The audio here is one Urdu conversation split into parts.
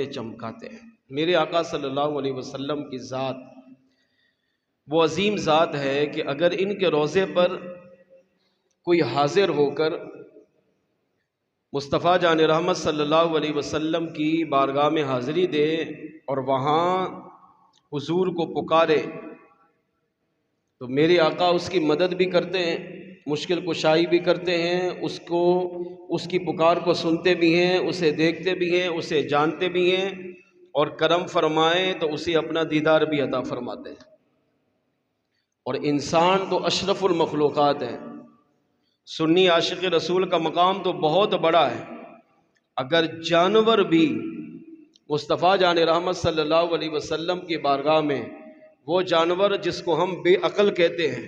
چمکاتے ہیں۔ میرے آقا صلی اللہ علیہ وسلم کی ذات وہ عظیم ذات ہے کہ اگر ان کے روضے پر کوئی حاضر ہو کر مصطفیٰ جان رحمت صلی اللہ علیہ وسلم کی بارگاہ میں حاضری دے اور وہاں حضور کو پکارے تو میرے آقا اس کی مدد بھی کرتے ہیں، مشکل کشائی بھی کرتے ہیں، اس کی پکار کو سنتے بھی ہیں، اسے دیکھتے بھی ہیں، اسے جانتے بھی ہیں، اور کرم فرمائیں تو اسے اپنا دیدار بھی عطا فرماتے ہیں۔ اور انسان تو اشرف المخلوقات ہے، سنی عاشق رسول کا مقام تو بہت بڑا ہے۔ اگر جانور بھی مصطفیٰ جان رحمت صلی اللہ علیہ وسلم کی بارگاہ میں، وہ جانور جس کو ہم بے عقل کہتے ہیں،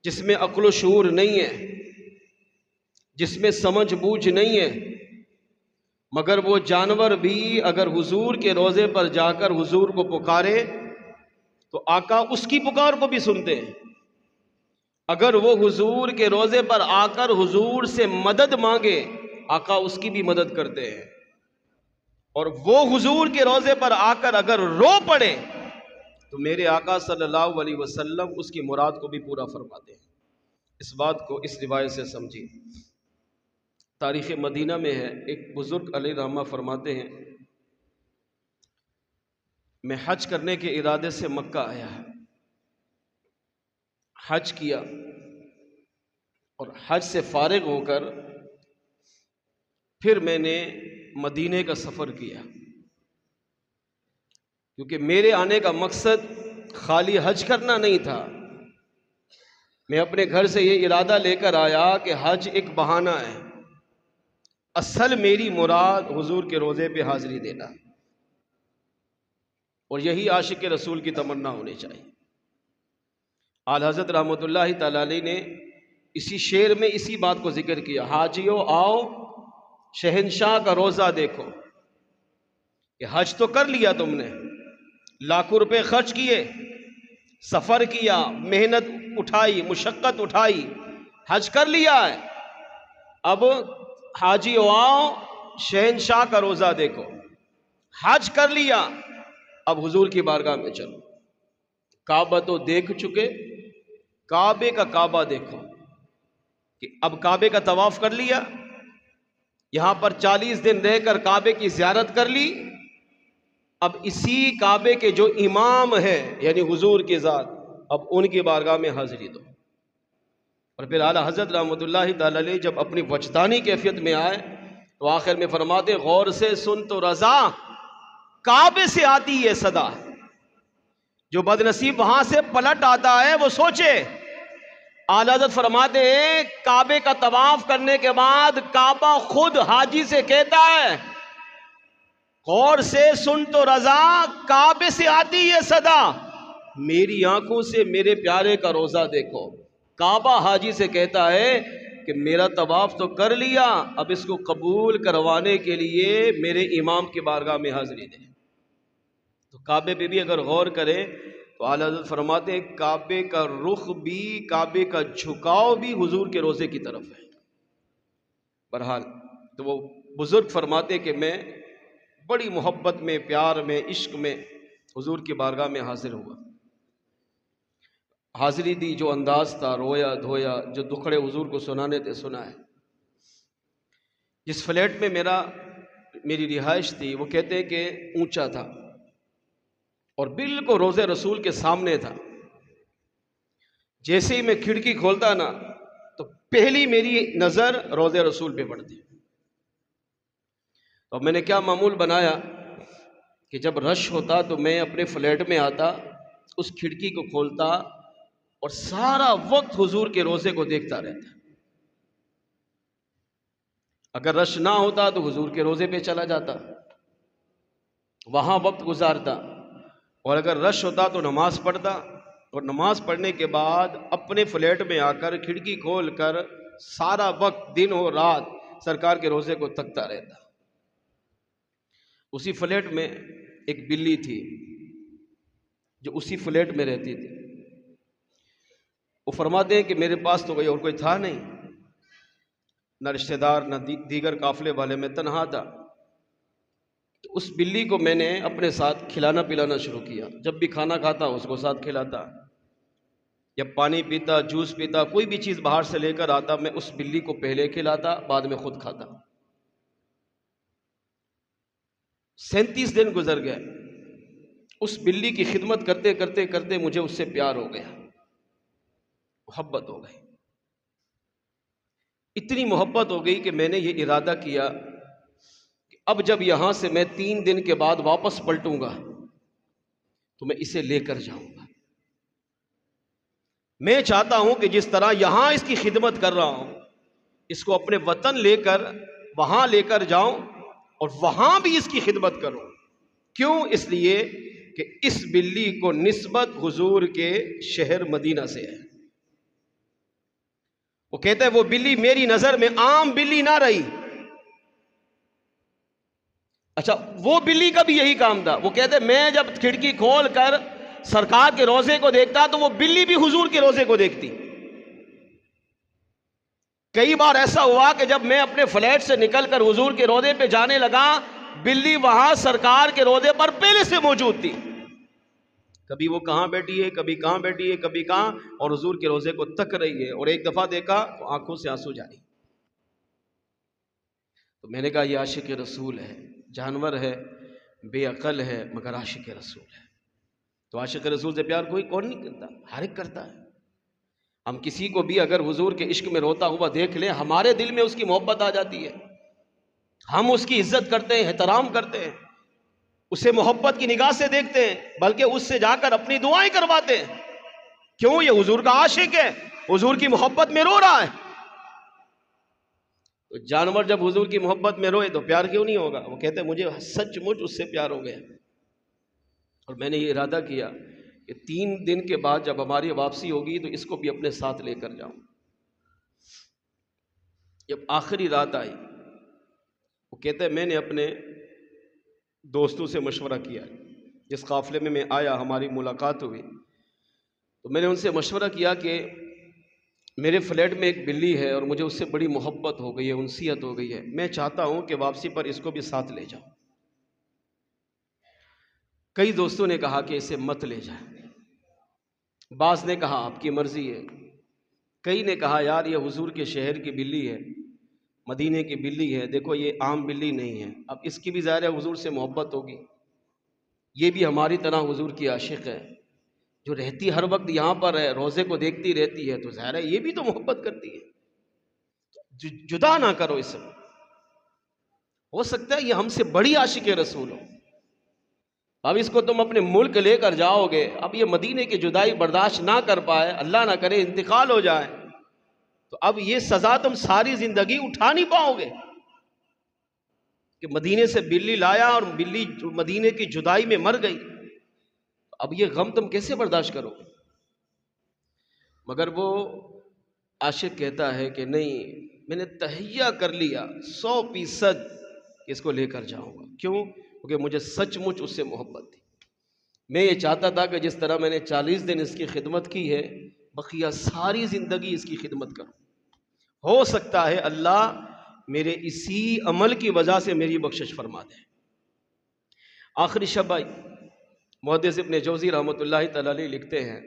جس میں عقل و شعور نہیں ہے، جس میں سمجھ بوجھ نہیں ہے، مگر وہ جانور بھی اگر حضور کے روضے پر جا کر حضور کو پکارے تو آقا اس کی پکار کو بھی سنتے ہیں۔ اگر وہ حضور کے روضے پر آ کر حضور سے مدد مانگے، آقا اس کی بھی مدد کرتے ہیں، اور وہ حضور کے روضے پر آ کر اگر رو پڑے تو میرے آقا صلی اللہ علیہ وسلم اس کی مراد کو بھی پورا فرماتے ہیں۔ اس بات کو اس روایت سے سمجھیے۔ تاریخ مدینہ میں ہے، ایک بزرگ علیہ رحمہ فرماتے ہیں، میں حج کرنے کے ارادے سے مکہ آیا، حج کیا اور حج سے فارغ ہو کر پھر میں نے مدینے کا سفر کیا، کیونکہ میرے آنے کا مقصد خالی حج کرنا نہیں تھا۔ میں اپنے گھر سے یہ ارادہ لے کر آیا کہ حج ایک بہانہ ہے، اصل میری مراد حضور کے روضے پہ حاضری دینا، اور یہی عاشق رسول کی تمنا ہونی چاہیے۔ اعلیٰ حضرت رحمۃ اللہ تعالی علیہ نے اسی شعر میں اسی بات کو ذکر کیا، حاجیو آؤ شہنشاہ کا روضہ دیکھو، کہ حج تو کر لیا تم نے، لاکھوں روپے خرچ کیے، سفر کیا، محنت اٹھائی، مشقت اٹھائی، حج کر لیا ہے، اب حاجی آؤ شہنشاہ کا روضہ دیکھو۔ حج کر لیا، اب حضور کی بارگاہ میں چلو، کعبہ تو دیکھ چکے، کعبے کا کعبہ دیکھو، کہ اب کعبے کا طواف کر لیا، یہاں پر 40 دن رہ کر کعبے کی زیارت کر لی، اب اسی کعبے کے جو امام ہے یعنی حضور کی ذات، اب ان کی بارگاہ میں حاضری دو۔ اور پھر اعلیٰ حضرت رحمۃ اللہ تعالی علیہ جب اپنی وجدانی کیفیت میں آئے تو آخر میں فرماتے، غور سے سن تو رضا کعبے سے آتی ہے صدا، جو بد نصیب وہاں سے پلٹ آتا ہے وہ سوچے۔ اعلیٰ حضرت فرماتے ہیں کعبے کا طواف کرنے کے بعد کعبہ خود حاجی سے کہتا ہے، غور سے سن تو رضا کعبے سے آتی ہے صدا، میری آنکھوں سے میرے پیارے کا روضہ دیکھو۔ کعبہ حاجی سے کہتا ہے کہ میرا طواف تو کر لیا، اب اس کو قبول کروانے کے لیے میرے امام کی بارگاہ میں حاضری دے۔ تو کعبے پہ بھی اگر غور کرے تو اعلیٰ حضرت فرماتے ہیں کعبے کا رخ بھی، کعبے کا جھکاؤ بھی حضور کے روضے کی طرف ہے۔ بہرحال تو وہ بزرگ فرماتے کہ میں بڑی محبت میں، پیار میں، عشق میں حضور کی بارگاہ میں حاضر ہوا، حاضری دی، جو انداز تھا، رویا دھویا، جو دکھڑے حضور کو سنانے تھے سنائے۔ جس فلیٹ میں میری رہائش تھی وہ کہتے ہیں کہ اونچا تھا اور بالکل روضے رسول کے سامنے تھا۔ جیسے ہی میں کھڑکی کھولتا نا تو پہلی میری نظر روضے رسول پہ پڑتی۔ اور میں نے کیا معمول بنایا کہ جب رش ہوتا تو میں اپنے فلیٹ میں آتا، اس کھڑکی کو کھولتا اور سارا وقت حضور کے روضے کو دیکھتا رہتا۔ اگر رش نہ ہوتا تو حضور کے روضے پہ چلا جاتا، وہاں وقت گزارتا، اور اگر رش ہوتا تو نماز پڑھتا، اور نماز پڑھنے کے بعد اپنے فلیٹ میں آ کر کھڑکی کھول کر سارا وقت دن اور رات سرکار کے روضے کو تکتا رہتا۔ اسی فلیٹ میں ایک بلی تھی جو اسی فلیٹ میں رہتی تھی۔ وہ فرماتے ہیں کہ میرے پاس تو اور کوئی تھا نہیں، نہ رشتہ دار نہ دیگر قافلے والے، میں تنہا تھا۔ اس بلی کو میں نے اپنے ساتھ کھلانا پلانا شروع کیا. جب بھی کھانا کھاتا اس کو ساتھ کھلاتا، جب پانی پیتا، جوس پیتا، کوئی بھی چیز باہر سے لے کر آتا، میں اس بلی کو پہلے کھلاتا، بعد میں خود کھاتا. 37 دن گزر گئے. اس بلی کی خدمت کرتے کرتے کرتے مجھے اس سے پیار ہو گیا، محبت ہو گئی. اتنی محبت ہو گئی کہ میں نے یہ ارادہ کیا کہ اب جب یہاں سے میں 3 دن کے بعد واپس پلٹوں گا تو میں اسے لے کر جاؤں گا. میں چاہتا ہوں کہ جس طرح یہاں اس کی خدمت کر رہا ہوں، اس کو اپنے وطن لے کر وہاں لے کر جاؤں اور وہاں بھی اس کی خدمت کروں. کیوں؟ اس لیے کہ اس بلی کو نسبت حضور کے شہر مدینہ سے ہے. وہ کہتا ہے وہ بلی میری نظر میں عام بلی نہ رہی. اچھا، وہ بلی کا بھی یہی کام تھا. وہ کہتے ہیں میں جب کھڑکی کھول کر سرکار کے روضے کو دیکھتا تو وہ بلی بھی حضور کے روضے کو دیکھتی. کئی بار ایسا ہوا کہ جب میں اپنے فلیٹ سے نکل کر حضور کے روضے پہ جانے لگا، بلی وہاں سرکار کے روضے پر پہلے سے موجود تھی. کبھی وہ کہاں بیٹھی ہے، کبھی کہاں بیٹھی ہے، کبھی کہاں، اور حضور کے روضے کو تک رہی ہے. اور ایک دفعہ دیکھا تو آنکھوں سے آنسو جاری. تو میں نے کہا یہ عاشق رسول ہے، جانور ہے، بے عقل ہے، مگر عاشق رسول ہے. تو عاشق رسول سے پیار کوئی کون نہیں کرتا، ہر ایک کرتا ہے. ہم کسی کو بھی اگر حضور کے عشق میں روتا ہوا دیکھ لیں، ہمارے دل میں اس کی محبت آ جاتی ہے. ہم اس کی عزت کرتے ہیں، احترام کرتے ہیں، اسے محبت کی نگاہ سے دیکھتے ہیں، بلکہ اس سے جا کر اپنی دعائیں کرواتے ہیں. کیوں؟ یہ حضور کا عاشق ہے، حضور کی محبت میں رو رہا ہے. تو جانور جب حضور کی محبت میں روئے تو پیار کیوں نہیں ہوگا؟ وہ کہتے ہیں مجھے سچ مچ اس سے پیار ہو گیا. اور میں نے یہ ارادہ کیا کہ 3 دن کے بعد جب ہماری واپسی ہوگی تو اس کو بھی اپنے ساتھ لے کر جاؤں. جب آخری رات آئی، وہ کہتے ہیں میں نے اپنے دوستوں سے مشورہ کیا. جس قافلے میں میں آیا، ہماری ملاقات ہوئی، تو میں نے ان سے مشورہ کیا کہ میرے فلیٹ میں ایک بلی ہے اور مجھے اس سے بڑی محبت ہو گئی ہے، انسیت ہو گئی ہے. میں چاہتا ہوں کہ واپسی پر اس کو بھی ساتھ لے جاؤں. کئی دوستوں نے کہا کہ اسے مت لے جائیں. بعض نے کہا آپ کی مرضی ہے. کئی نے کہا یار یہ حضور کے شہر کی بلی ہے، مدینے کی بلی ہے، دیکھو یہ عام بلی نہیں ہے. اب اس کی بھی ظاہر ہے حضور سے محبت ہوگی، یہ بھی ہماری طرح حضور کی عاشق ہے، جو رہتی ہر وقت یہاں پر ہے، روزے کو دیکھتی رہتی ہے، تو ظاہر ہے یہ بھی تو محبت کرتی ہے. جدا نہ کرو اس سے. ہو سکتا ہے یہ ہم سے بڑی عاشق رسول ہو. اب اس کو تم اپنے ملک لے کر جاؤ گے، اب یہ مدینے کی جدائی برداشت نہ کر پائے، اللہ نہ کرے انتقال ہو جائے، تو اب یہ سزا تم ساری زندگی اٹھا نہیں پاؤ گے کہ مدینے سے بلی لایا اور بلی مدینے کی جدائی میں مر گئی. اب یہ غم تم کیسے برداشت کرو گے؟ مگر وہ عاشق کہتا ہے کہ نہیں، میں نے تہیہ کر لیا 100% کہ اس کو لے کر جاؤں گا. کیوں؟ کیونکہ مجھے سچ مچ اس سے محبت تھی. میں یہ چاہتا تھا کہ جس طرح میں نے 40 دن اس کی خدمت کی ہے، بقیہ ساری زندگی اس کی خدمت کروں. ہو سکتا ہے اللہ میرے اسی عمل کی وجہ سے میری بخشش فرما دے. آخری شب آئی. محدث ابن جوزی رحمۃ اللہ تعالی علیہ لکھتے ہیں،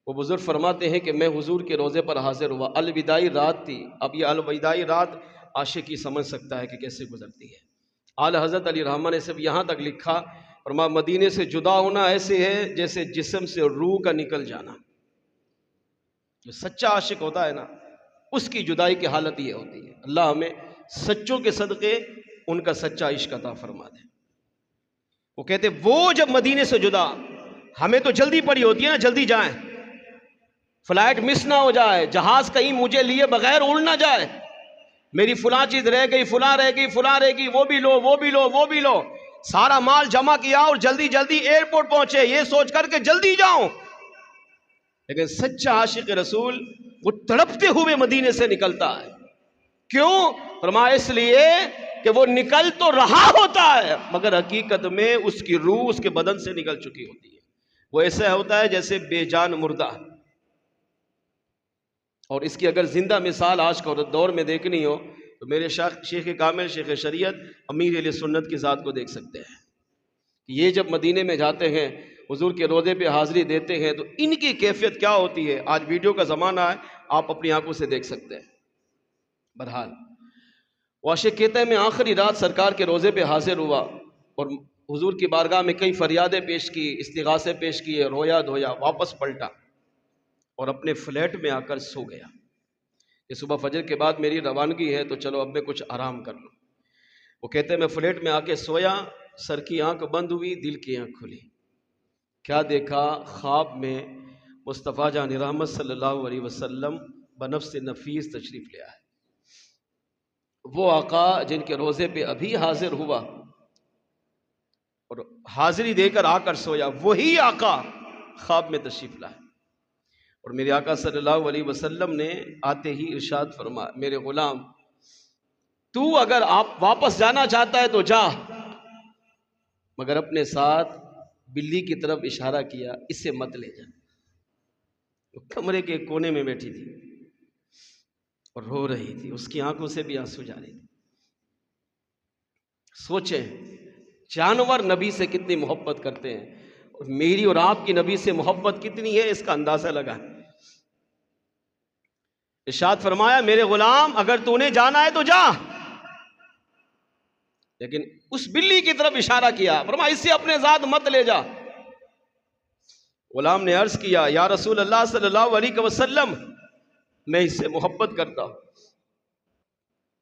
وہ بزرگ فرماتے ہیں کہ میں حضور کے روضے پر حاضر ہوا. الوداعی رات تھی. اب یہ الوداعی رات عاشق ہی سمجھ سکتا ہے کہ کیسے گزرتی ہے. اعلی حضرت علی رحمہ نے صرف یہاں تک لکھا، فرمایا مدینے سے جدا ہونا ایسے ہے جیسے جسم سے روح کا نکل جانا. جو سچا عاشق ہوتا ہے نا، اس کی جدائی کی حالت یہ ہوتی ہے. اللہ ہمیں سچوں کے صدقے ان کا سچا عشق عطا فرما دے. وہ کہتے وہ جب مدینے سے جدا، ہمیں تو جلدی پڑی ہوتی ہے نا، جلدی جائیں، فلائٹ مس نہ ہو جائے، جہاز کہیں مجھے لیے بغیر اڑ نہ جائے، میری فلاں چیز رہ گئی، فلاں رہ گئی، فلاں رہ گئی، وہ بھی لو، وہ بھی لو، وہ بھی لو. سارا مال جمع کیا اور جلدی جلدی ایئرپورٹ پہنچے، یہ سوچ کر کہ جلدی جاؤں. لیکن سچا عاشق رسول وہ تڑپتے ہوئے مدینے سے نکلتا ہے. کیوں؟ فرمایا اس لیے کہ وہ نکل تو رہا ہوتا ہے مگر حقیقت میں اس کی روح اس کے بدن سے نکل چکی ہوتی ہے. وہ ایسا ہوتا ہے جیسے بے جان مردہ. اور اس کی اگر زندہ مثال آج کے دور میں دیکھنی ہو تو میرے شیخ کامل شیخ شریعت امیر اہل سنت کی ذات کو دیکھ سکتے ہیں. یہ جب مدینے میں جاتے ہیں، حضور کے روضے پہ حاضری دیتے ہیں، تو ان کی کیفیت کیا ہوتی ہے. آج ویڈیو کا زمانہ ہے، آپ اپنی آنکھوں سے دیکھ سکتے ہیں. بہرحال عاشق کہتا ہے میں آخری رات سرکار کے روضے پہ حاضر ہوا اور حضور کی بارگاہ میں کئی فریادیں پیش کی، استغاثے پیش کیے، رویا دھویا، واپس پلٹا اور اپنے فلیٹ میں آ کر سو گیا کہ صبح فجر کے بعد میری روانگی ہے تو چلو اب میں کچھ آرام کر لوں. وہ کہتے ہیں میں فلیٹ میں آ کے سویا، سر کی آنکھ بند ہوئی، دل کی آنکھ کھلی. کیا دیکھا؟ خواب میں مصطفیٰ جان رحمت صلی اللہ علیہ وسلم بنفس نفیس تشریف لے آئے. وہ آقا جن کے روزے پہ ابھی حاضر ہوا اور حاضری دے کر آ کر سویا، وہی آقا خواب میں تشریف لائے. اور میرے آقا صلی اللہ علیہ وسلم نے آتے ہی ارشاد فرمایا میرے غلام تو اگر آپ واپس جانا چاہتا ہے تو جا، مگر اپنے ساتھ بلی کی طرف اشارہ کیا، اسے مت لے جا. وہ کمرے کے ایک کونے میں بیٹھی تھی اور رو رہی تھی، اس کی آنکھوں سے بھی آنسو جا رہے تھے. سوچیں جانور نبی سے کتنی محبت کرتے ہیں اور میری اور آپ کی نبی سے محبت کتنی ہے، اس کا اندازہ لگا. ارشاد فرمایا میرے غلام اگر تو نے جانا ہے تو جا، لیکن اس بلی کی طرف اشارہ کیا، فرمایا اسے اپنے ذات مت لے جا. غلام نے عرض کیا یا رسول اللہ صلی اللہ علیہ وسلم میں اس سے محبت کرتا ہوں،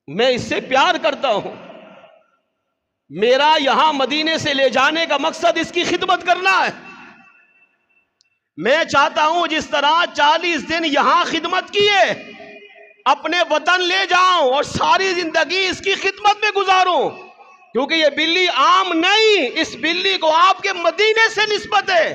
میں اس سے پیار کرتا ہوں، میرا یہاں مدینے سے لے جانے کا مقصد اس کی خدمت کرنا ہے. میں چاہتا ہوں جس طرح 40 دن یہاں خدمت کیے اپنے وطن لے جاؤں اور ساری زندگی اس کی خدمت میں گزاروں، کیونکہ یہ بلی عام نہیں، اس بلی کو آپ کے مدینے سے نسبت ہے.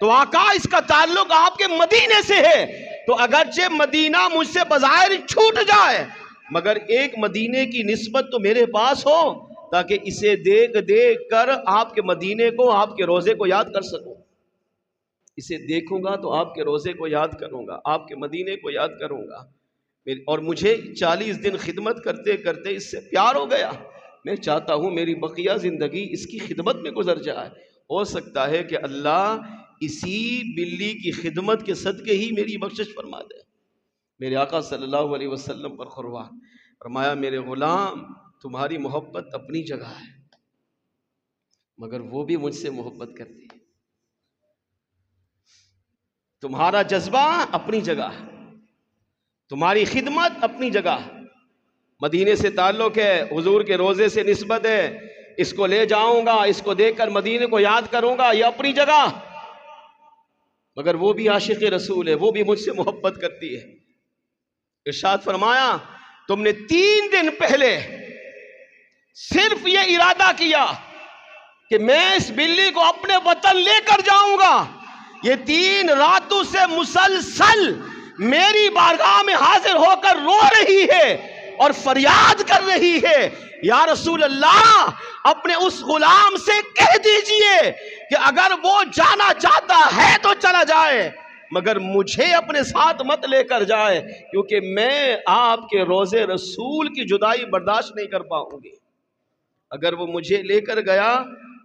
تو آقا اس کا تعلق آپ کے مدینے سے ہے، تو اگرچہ مدینہ مجھ سے بظاہر چھوٹ جائے مگر ایک مدینے کی نسبت تو میرے پاس ہو، تاکہ اسے دیکھ دیکھ کر آپ کے مدینے کو، آپ کے روزے کو یاد کر سکوں. اسے دیکھوں گا تو آپ کے روزے کو یاد کروں گا، آپ کے مدینے کو یاد کروں گا. اور مجھے 40 دن خدمت کرتے کرتے اس سے پیار ہو گیا. میں چاہتا ہوں میری بقیہ زندگی اس کی خدمت میں گزر جائے. ہو سکتا ہے کہ اللہ اسی بلی کی خدمت کے صدقے ہی میری بخشش فرما دے. میرے آقا صلی اللہ علیہ وسلم پر قربان فرمایا میرے غلام تمہاری محبت اپنی جگہ ہے، مگر وہ بھی مجھ سے محبت کرتی ہے. تمہارا جذبہ اپنی جگہ ہے، تمہاری خدمت اپنی جگہ ہے، مدینے سے تعلق ہے، حضور کے روزے سے نسبت ہے، اس کو لے جاؤں گا، اس کو دیکھ کر مدینے کو یاد کروں گا، یہ اپنی جگہ. مگر وہ بھی عاشق رسول ہے، وہ بھی مجھ سے محبت کرتی ہے. ارشاد فرمایا تم نے 3 دن پہلے صرف یہ ارادہ کیا کہ میں اس بلی کو اپنے وطن لے کر جاؤں گا، یہ 3 راتوں سے مسلسل میری بارگاہ میں حاضر ہو کر رو رہی ہے اور فریاد کر رہی ہے یا رسول اللہ اپنے اس غلام سے کہہ دیجئے کہ اگر وہ جانا چاہتا ہے تو چلا جائے، مگر مجھے اپنے ساتھ مت لے کر جائے، کیونکہ میں آپ کے روزے رسول کی جدائی برداشت نہیں کر پاؤں گی. اگر وہ مجھے لے کر گیا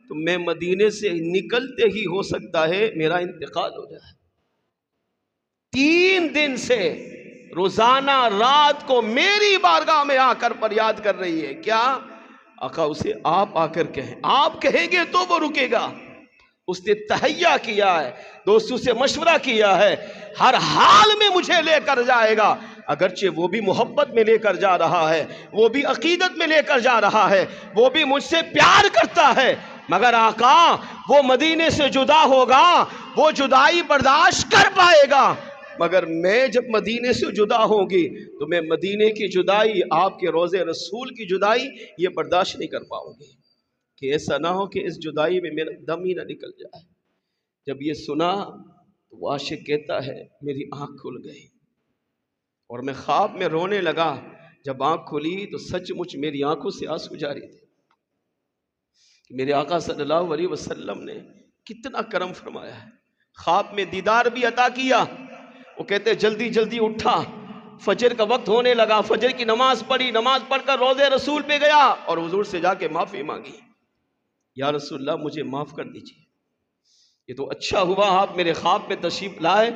تو میں مدینے سے نکلتے ہی ہو سکتا ہے میرا انتقال ہو جائے. 3 دن سے روزانہ رات کو میری بارگاہ میں آ کر فریاد کر رہی ہے. کیا آقا اسے آپ آ کر کہیں، آپ کہیں گے تو وہ رکے گا. اس نے تہیہ کیا ہے، دوستوں سے مشورہ کیا ہے، ہر حال میں مجھے لے کر جائے گا. اگرچہ وہ بھی محبت میں لے کر جا رہا ہے، وہ بھی عقیدت میں لے کر جا رہا ہے، وہ بھی مجھ سے پیار کرتا ہے، مگر آقا وہ مدینے سے جدا ہوگا، وہ جدائی برداشت کر پائے گا، مگر میں جب مدینے سے جدا ہوں گی تو میں مدینے کی جدائی، آپ کے روزے رسول کی جدائی یہ برداشت نہیں کر پاؤں گی. کہ ایسا نہ ہو کہ اس جدائی میں میرا دم ہی نہ نکل جائے. جب یہ سنا تو عاشق کہتا ہے میری آنکھ کھل گئی اور میں خواب میں رونے لگا. جب آنکھ کھلی تو سچ مچ میری آنکھوں سے آنسو جاری تھے. میرے آقا صلی اللہ علیہ وسلم نے کتنا کرم فرمایا ہے، خواب میں دیدار بھی عطا کیا. وہ کہتے جلدی جلدی اٹھا فجر کا وقت ہونے لگا، فجر کی نماز پڑھی، نماز پڑھ کر روضے رسول پہ گیا اور حضور سے جا کے معافی مانگی، یا رسول اللہ مجھے معاف کر دیجیے، یہ تو اچھا ہوا آپ میرے خواب میں تشریف لائے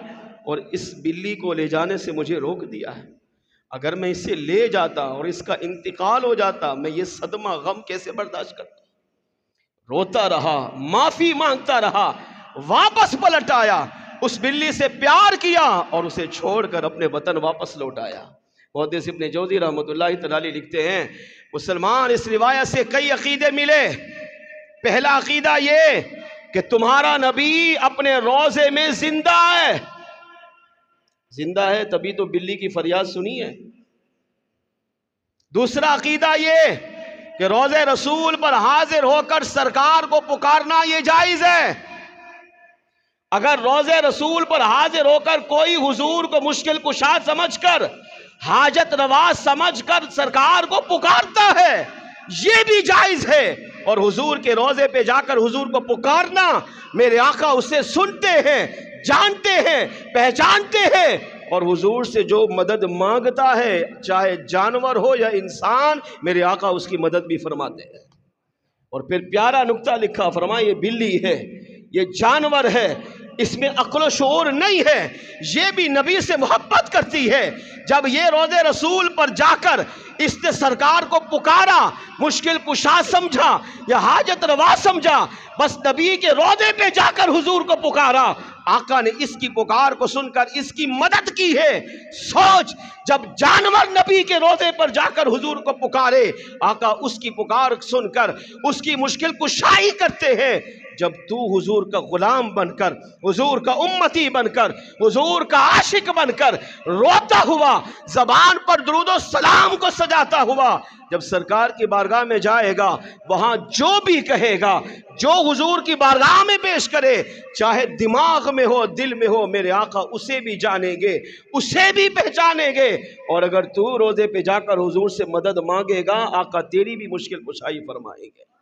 اور اس بلی کو لے جانے سے مجھے روک دیا ہے، اگر میں اسے لے جاتا اور اس کا انتقال ہو جاتا میں یہ صدمہ غم کیسے برداشت کرتا۔ روتا رہا، معافی مانگتا رہا، واپس پلٹ آیا، اس بلی سے پیار کیا اور اسے چھوڑ کر اپنے وطن واپس لوٹ آیا۔ محدث ابن جوزی رحمۃ اللہ تعالی لکھتے ہیں مسلمان اس روایت سے کئی عقیدے ملے۔ پہلا عقیدہ یہ کہ تمہارا نبی اپنے روضے میں زندہ ہے، زندہ ہے تبھی تو بلی کی فریاد سنی ہے۔ دوسرا عقیدہ یہ کہ روضے رسول پر حاضر ہو کر سرکار کو پکارنا یہ جائز ہے، اگر روضے رسول پر حاضر ہو کر کوئی حضور کو مشکل کشا سمجھ کر، حاجت روا سمجھ کر سرکار کو پکارتا ہے یہ بھی جائز ہے، اور حضور کے روضے پہ جا کر حضور کو پکارنا، میرے آقا اسے سنتے ہیں، جانتے ہیں، پہچانتے ہیں، اور حضور سے جو مدد مانگتا ہے چاہے جانور ہو یا انسان، میرے آقا اس کی مدد بھی فرماتے ہیں۔ اور پھر پیارا نکتہ لکھا، فرمایا یہ بلی ہے، یہ جانور ہے، اس میں عقل و شعور نہیں ہے، یہ بھی نبی سے محبت کرتی ہے، جب یہ روضے رسول پر جا کر اس نے سرکار کو پکارا، مشکل کشا سمجھا یا حاجت روا سمجھا، بس نبی کے روضے پہ جا کر حضور کو پکارا، آقا نے اس کی پکار کو سن کر اس کی مدد کی ہے۔ سوچ، جب جانور نبی کے روضے پر جا کر حضور کو پکارے، آقا اس کی پکار سن کر اس کی مشکل کشائی کرتے ہیں، جب تو حضور کا غلام بن کر، حضور کا امتی بن کر، حضور کا عاشق بن کر روتا ہوا، زبان پر درود و سلام کو سجاتا ہوا جب سرکار کی بارگاہ میں جائے گا، وہاں جو بھی کہے گا، جو حضور کی بارگاہ میں پیش کرے، چاہے دماغ میں ہو دل میں ہو، میرے آقا اسے بھی جانیں گے، اسے بھی پہچانیں گے، اور اگر تو روضے پہ جا کر حضور سے مدد مانگے گا، آقا تیری بھی مشکل کشائی فرمائیں گے۔